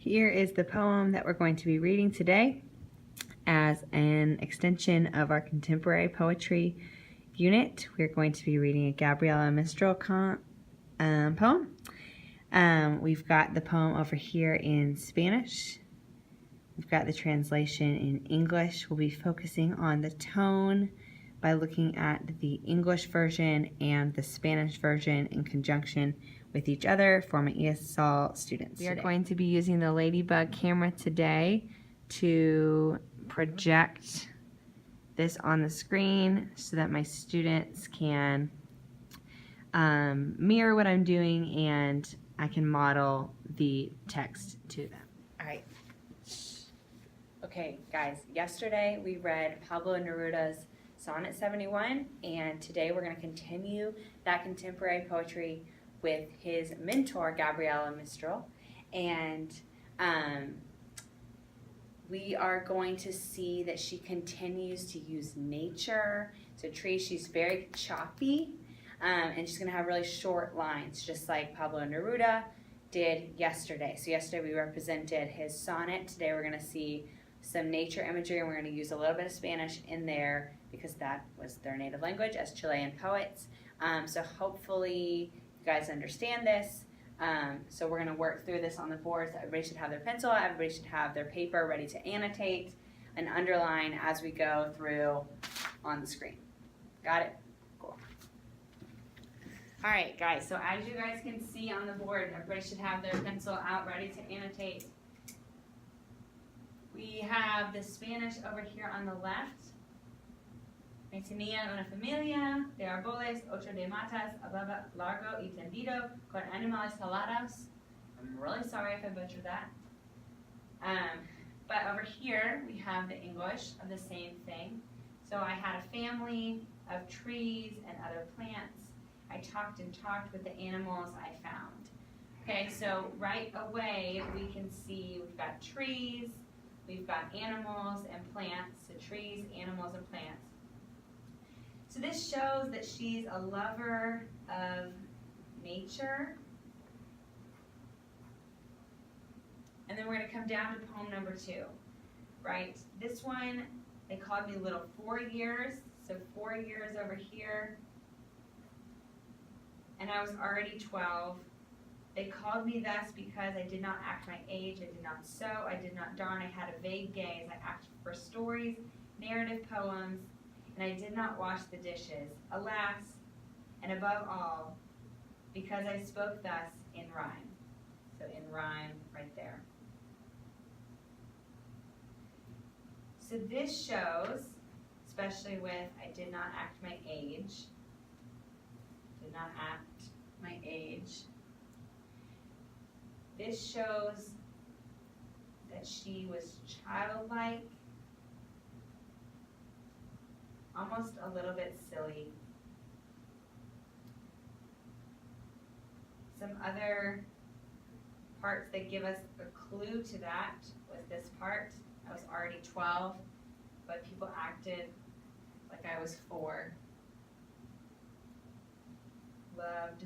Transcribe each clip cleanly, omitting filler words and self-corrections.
Here is the poem that we're going to be reading today as an extension of our contemporary poetry unit. We're going to be reading a Gabriela Mistral poem. We've got the poem over here in Spanish. We've got the translation in English. We'll be focusing on the tone by looking at the English version and the Spanish version in conjunction with each other for my ESL students. We are going to be using the Ladybug camera today to project this on the screen so that my students can mirror what I'm doing and I can model the text to them. All right. Okay, guys, yesterday we read Pablo Neruda's Sonnet 71, and today we're going to continue that contemporary poetry with his mentor, Gabriela Mistral, and we are going to see that she continues to use nature. So trees, she's very choppy, and she's going to have really short lines, just like Pablo Neruda did yesterday. So yesterday we represented his sonnet. Today we're going to see some nature imagery, and we're going to use a little bit of Spanish in there because that was their native language as Chilean poets. So hopefully you guys understand this. So we're going to work through this on the board. So everybody should have their pencil, everybody should have their paper ready to annotate and underline as we go through on the screen. Got it? Cool. All right, guys, so as you guys can see on the board, everybody should have their pencil out ready to annotate. We have the Spanish over here on the left. Me tenía una familia de árboles, ocho de matas, hablaba largo y tendido, con animales alados. I'm really sorry if I butchered that. But over here, we have the English of the same thing. So I had a family of trees and other plants. I talked and talked with the animals I found. Okay, so right away, we can see we've got trees, we've got animals and plants. So trees, animals, and plants. So this shows that she's a lover of nature. And then we're going to come down to poem number 2, right? This one, they called me little 4 years. So 4 years over here. And I was already 12. They called me thus because I did not act my age. I did not sew. I did not darn. I had a vague gaze. I acted for stories, narrative poems, and I did not wash the dishes. Alas, and above all, because I spoke thus in rhyme. So in rhyme right there. So this shows, especially with I did not act my age, did not act my age. This shows that she was childlike, almost a little bit silly. Some other parts that give us a clue to that was this part. I was already 12, but people acted like I was 4. Loved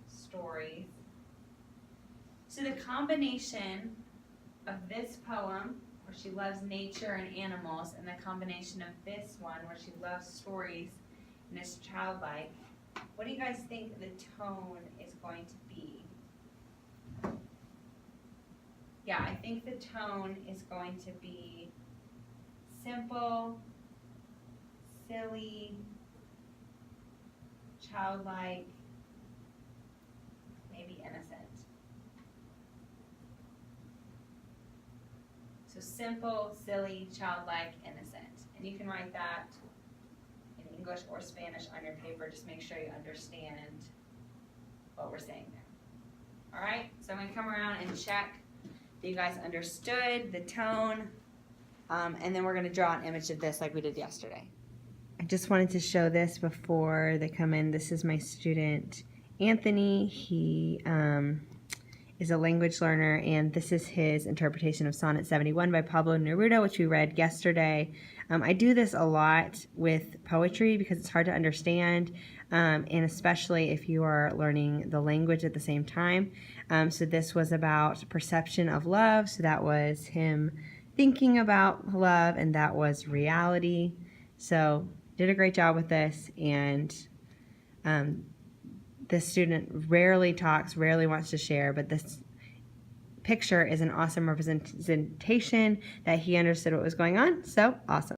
stories. So the combination of this poem, where she loves nature and animals, and the combination of this one, where she loves stories and is childlike, what do you guys think the tone is going to be? Yeah, I think the tone is going to be simple, silly, childlike, maybe innocent. So simple, silly, childlike, innocent. And you can write that in English or Spanish on your paper. Just make sure you understand what we're saying there. All right, so I'm going to come around and check that you guys understood the tone. And then we're going to draw an image of this like we did yesterday. I just wanted to show this before they come in. This is my student, Anthony. He is a language learner, and this is his interpretation of Sonnet 71 by Pablo Neruda, which we read yesterday. I do this a lot with poetry because it's hard to understand, and especially if you are learning the language at the same time. So this was about perception of love, so that was him thinking about love, and that was reality. So did a great job with this, and this student rarely talks, rarely wants to share, but this picture is an awesome representation that he understood what was going on. So awesome.